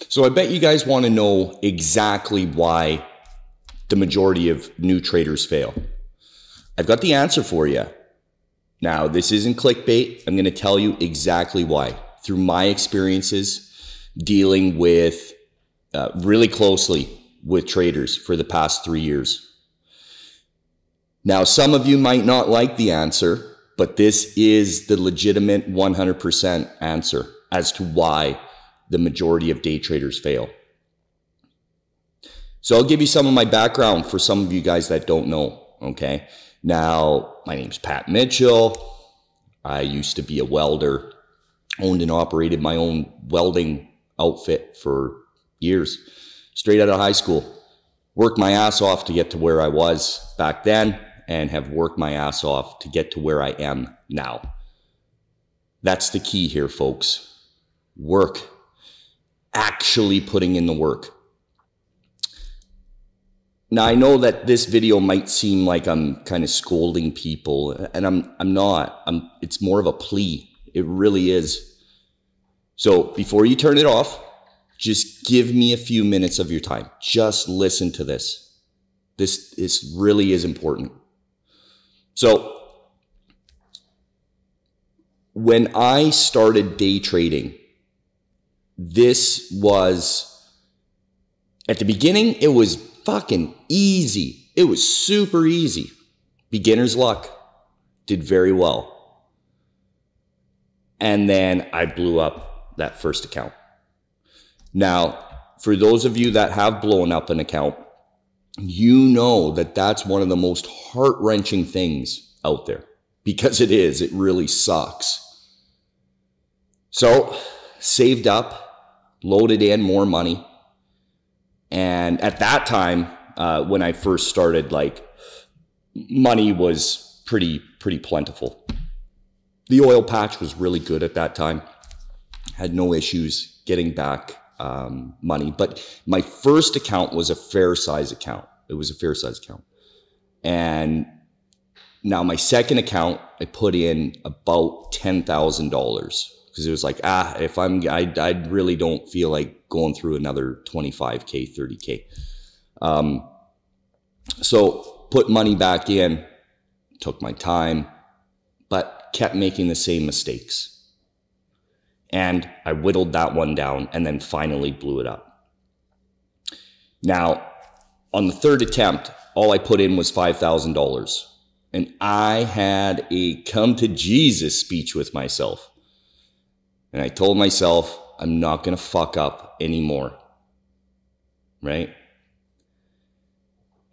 So I bet you guys want to know exactly why the majority of new traders fail. I've got the answer for you. Now, this isn't clickbait. I'm going to tell you exactly why. Through my experiences dealing with really closely with traders for the past 3 years. Now, some of you might not like the answer, but this is the legitimate 100% answer as to why the majority of day traders fail. So I'll give you some of my background for some of you guys that don't know, okay? Now, my name's Pat Mitchell. I used to be a welder, owned and operated my own welding outfit for years, straight out of high school. Worked my ass off to get to where I was back then and have worked my ass off to get to where I am now. That's the key here, folks. Work. Actually putting in the work. Now, I know that this video might seem like I'm kind of scolding people, and I'm not. It's more of a plea. It really is. So before you turn it off, just give me a few minutes of your time. Just listen to this. This really is important. So when I started day trading, this was, at the beginning, it was fucking easy. It was super easy. Beginner's luck. Did very well. And then I blew up that first account. Now, for those of you that have blown up an account, you know that that's one of the most heart-wrenching things out there, because it is. It really sucks. So, saved up, loaded in more money. And at that time, when I first started, like, money was pretty plentiful. The oil patch was really good at that time. Had no issues getting back money. But my first account was a fair size account. It was a fair size account. And now my second account, I put in about $10,000. Because it was like, I really don't feel like going through another 25K, 30K. So put money back in, took my time, but kept making the same mistakes. And I whittled that one down and then finally blew it up. Now, on the third attempt, all I put in was $5,000. And I had a come to Jesus speech with myself. And I told myself, I'm not going to fuck up anymore. Right?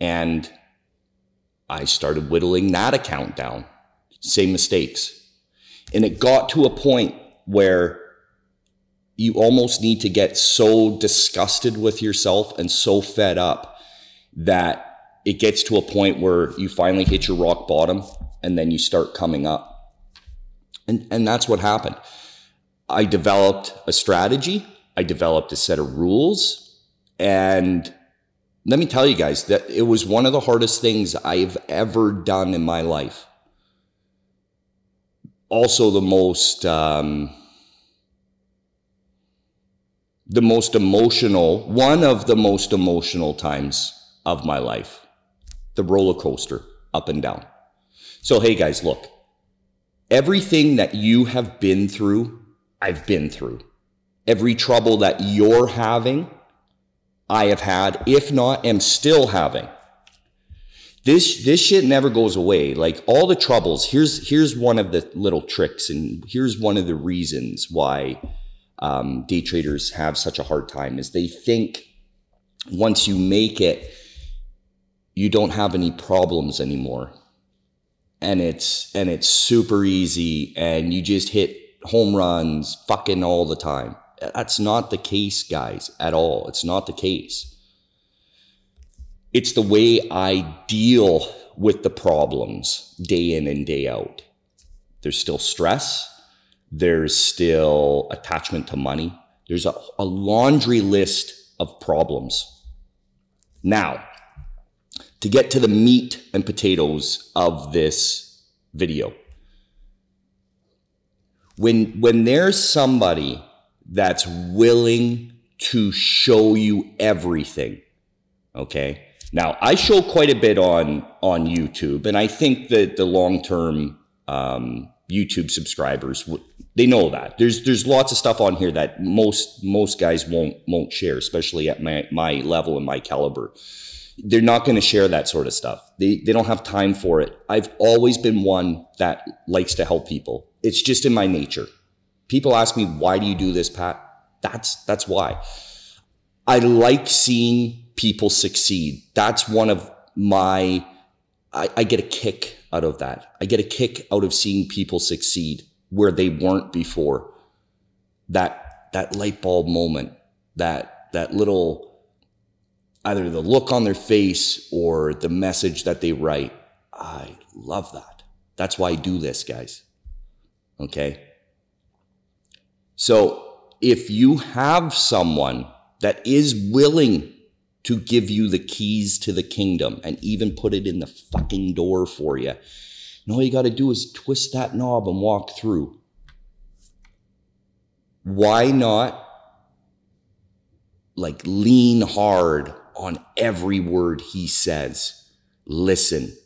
And I started whittling that account down. Same mistakes. And it got to a point where you almost need to get so disgusted with yourself and so fed up that it gets to a point where you finally hit your rock bottom and then you start coming up. And that's what happened. I developed a strategy. I developed a set of rules. And let me tell you guys that it was one of the hardest things I've ever done in my life. Also the most emotional, one of the most emotional times of my life. The roller coaster, up and down. So, hey guys, look. Everything that you have been through, I've been through. Every trouble that you're having, I have had, if not, am still having. This shit never goes away. Like, all the troubles, here's one of the little tricks, and here's one of the reasons why day traders have such a hard time, is they think once you make it, you don't have any problems anymore. And it's super easy, and you just hit home runs fucking all the time. That's not the case, guys, at all. It's not the case. It's the way I deal with the problems day in and day out. There's still stress. There's still attachment to money. There's a laundry list of problems. Now, to get to the meat and potatoes of this video, when there's somebody that's willing to show you everything. Okay. Now, I show quite a bit on YouTube, and I think that the long-term YouTube subscribers, they know that. There's lots of stuff on here that most guys won't share, especially at my level and my caliber. They're not going to share that sort of stuff. They don't have time for it. I've always been one that likes to help people. It's just in my nature. People ask me, why do you do this, Pat? That's why. I like seeing people succeed. That's one of my, I get a kick out of that. I get a kick out of seeing people succeed where they weren't before. That light bulb moment, that little, either the look on their face or the message that they write. I love that. That's why I do this, guys. Okay. So if you have someone that is willing to give you the keys to the kingdom and even put it in the fucking door for you, and all you got to do is twist that knob and walk through. Why not like lean hard on every word he says? Listen.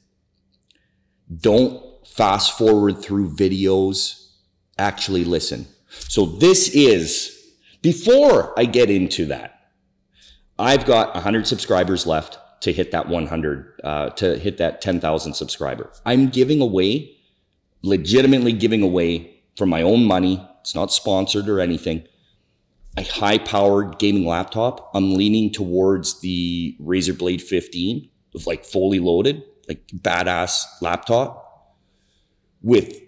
Don't fast forward through videos. Actually listen. So this is, before I get into that, I've got 100 subscribers left to hit that 100, to hit that 10,000 subscriber. I'm giving away, legitimately giving away from my own money. It's not sponsored or anything. A high-powered gaming laptop. I'm leaning towards the Razer Blade 15, with like fully loaded, like badass laptop with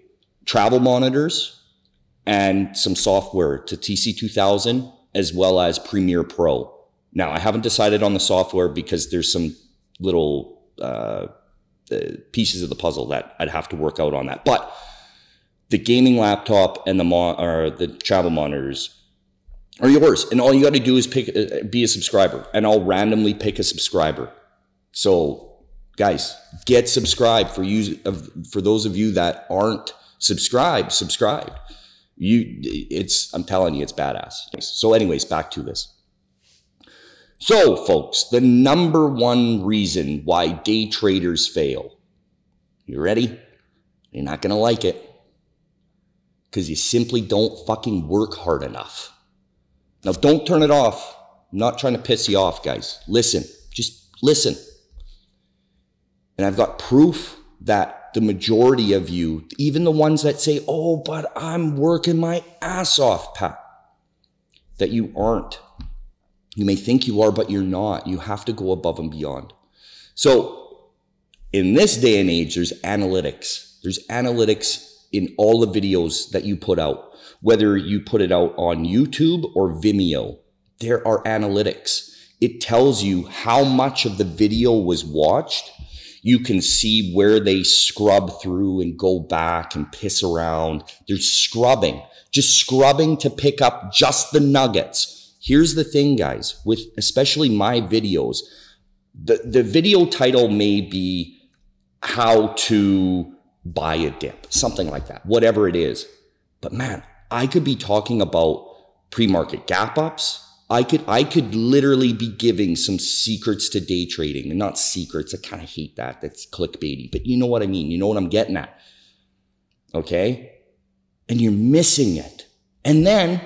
travel monitors and some software to TC2000 as well as Premiere Pro. Now, I haven't decided on the software because there's some little pieces of the puzzle that I'd have to work out on that. But the gaming laptop and the travel monitors are yours. And all you got to do is be a subscriber. And I'll randomly pick a subscriber. So, guys, get subscribed. For those of you that aren't subscribed. I'm telling you, it's badass. So anyways, back to this. So, folks, the number one reason why day traders fail. You ready? You're not going to like it. Because you simply don't fucking work hard enough. Now, don't turn it off. I'm not trying to piss you off, guys. Listen. Just listen. And I've got proof that the majority of you, even the ones that say, oh, but I'm working my ass off, Pat, that you aren't. You may think you are, but you're not. You have to go above and beyond. So in this day and age, there's analytics. There's analytics in all the videos that you put out, whether you put it out on YouTube or Vimeo. There are analytics. It tells you how much of the video was watched. You can see where they scrub through and go back and piss around. They're scrubbing, just scrubbing to pick up just the nuggets. Here's the thing, guys, with especially my videos, the video title may be how to buy a dip, something like that, whatever it is. But man, I could be talking about pre-market gap ups. I could literally be giving some secrets to day trading, and not secrets. I kind of hate that. That's clickbaity, but you know what I mean. You know what I'm getting at. Okay. And you're missing it. And then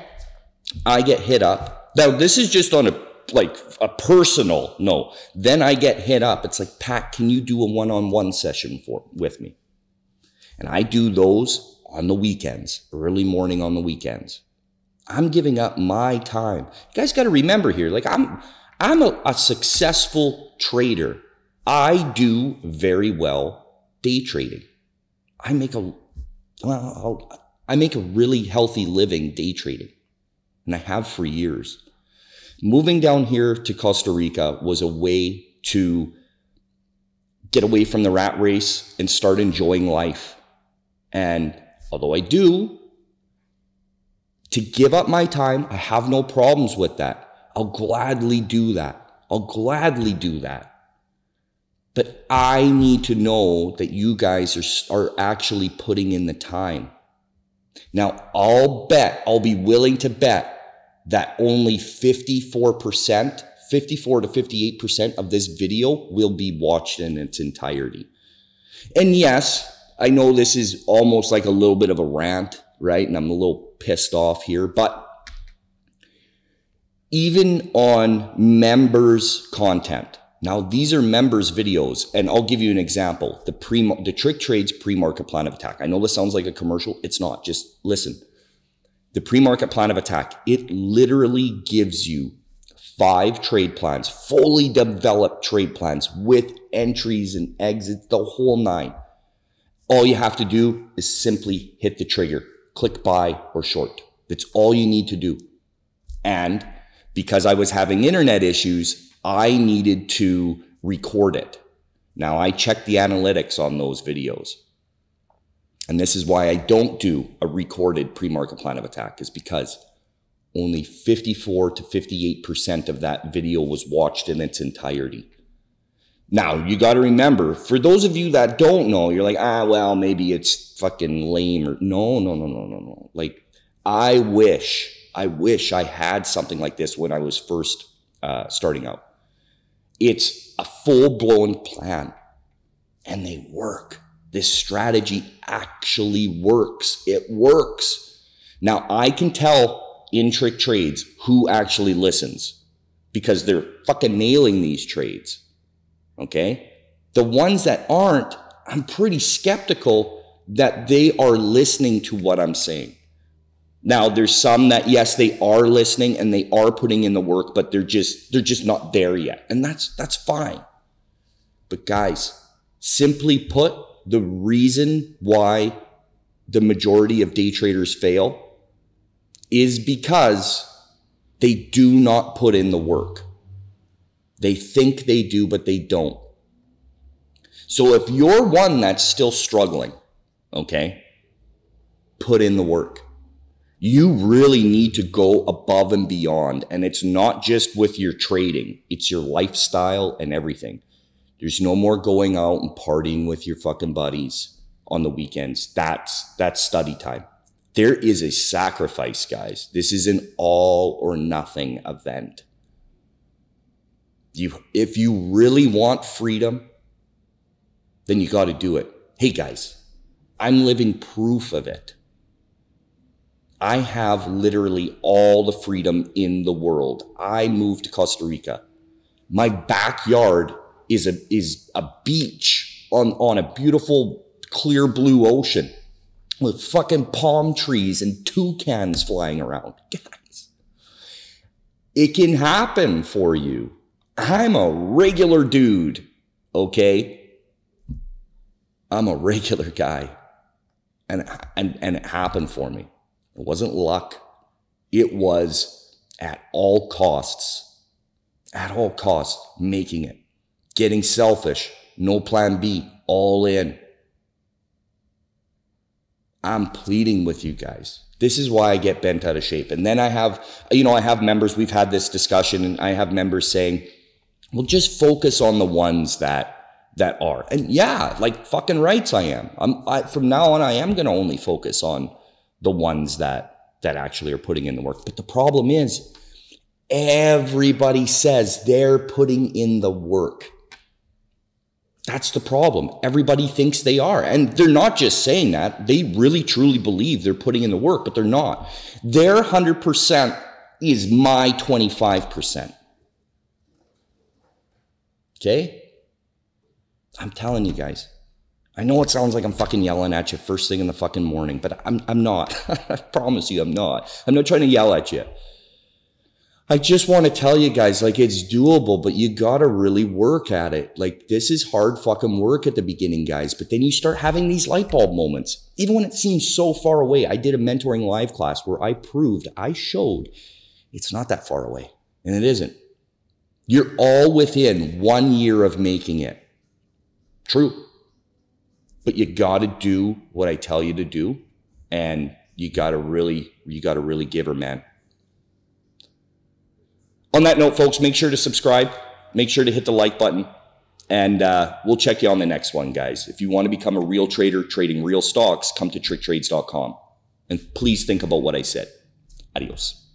I get hit up. Now, this is just on a personal note. Then I get hit up. It's like, Pat, can you do a one-on-one session with me? And I do those on the weekends, early morning on the weekends. I'm giving up my time. You guys got to remember here, like I'm a successful trader. I do very well day trading. I make a really healthy living day trading, and I have for years. Moving down here to Costa Rica was a way to get away from the rat race and start enjoying life. And although I do, to give up my time, I have no problems with that. I'll gladly do that. I'll gladly do that. But I need to know that you guys are actually putting in the time. Now, I'll be willing to bet that only 54 to 58% of this video will be watched in its entirety. And yes, I know this is almost like a little bit of a rant, right? And I'm a little pissed off here, but even on members' content, now these are members' videos, and I'll give you an example. The TrickTrades pre-market plan of attack. I know this sounds like a commercial. It's not. Just listen. The pre-market plan of attack, it literally gives you 5 trade plans, fully developed trade plans with entries and exits, the whole 9. All you have to do is simply hit the trigger, click buy or short. That's all you need to do. And because I was having internet issues, I needed to record it. Now I checked the analytics on those videos. And this is why I don't do a recorded pre-market plan of attack, is because only 54 to 58% of that video was watched in its entirety. Now, you got to remember, for those of you that don't know, you're like, well, maybe it's fucking lame. Or no. Like, I wish I had something like this when I was first starting out. It's a full-blown plan, and they work. This strategy actually works. It works. Now, I can tell in TrickTrades who actually listens because they're fucking nailing these trades. Okay? The ones that aren't, I'm pretty skeptical that they are listening to what I'm saying. Now, there's some that, yes, they are listening and they are putting in the work, but they're just not there yet. And that's fine. But guys, simply put, the reason why the majority of day traders fail is because they do not put in the work. They think they do, but they don't. So if you're one that's still struggling, okay, put in the work. You really need to go above and beyond. And it's not just with your trading. It's your lifestyle and everything. There's no more going out and partying with your fucking buddies on the weekends. That's study time. There is a sacrifice, guys. This is an all or nothing event. If you really want freedom, then you got to do it. Hey, guys, I'm living proof of it. I have literally all the freedom in the world. I moved to Costa Rica. My backyard is a beach on a beautiful clear blue ocean with fucking palm trees and toucans flying around. Guys, it can happen for you. I'm a regular dude, okay? I'm a regular guy. And it happened for me. It wasn't luck. It was at all costs, making it. Getting selfish, no plan B, all in. I'm pleading with you guys. This is why I get bent out of shape. And then I have members, we've had this discussion, and I have members saying, well, just focus on the ones that are. And yeah, like fucking rights I am. From now on, I am going to only focus on the ones that actually are putting in the work. But the problem is, everybody says they're putting in the work. That's the problem. Everybody thinks they are. And they're not just saying that. They really, truly believe they're putting in the work, but they're not. Their 100% is my 25%. Okay? I'm telling you guys. I know it sounds like I'm fucking yelling at you first thing in the fucking morning, but I'm not. I promise you I'm not. I'm not trying to yell at you. I just want to tell you guys, like, it's doable, but you got to really work at it. Like, this is hard fucking work at the beginning, guys, but then you start having these light bulb moments. Even when it seems so far away. I did a mentoring live class where I showed it's not that far away, and it isn't. You're all within 1 year of making it. True. But you got to do what I tell you to do, and you got to really give her, man. On that note, folks, make sure to subscribe. Make sure to hit the like button. And we'll check you on the next one, guys. If you want to become a real trader trading real stocks, come to TrickTrades.com. And please think about what I said. Adios.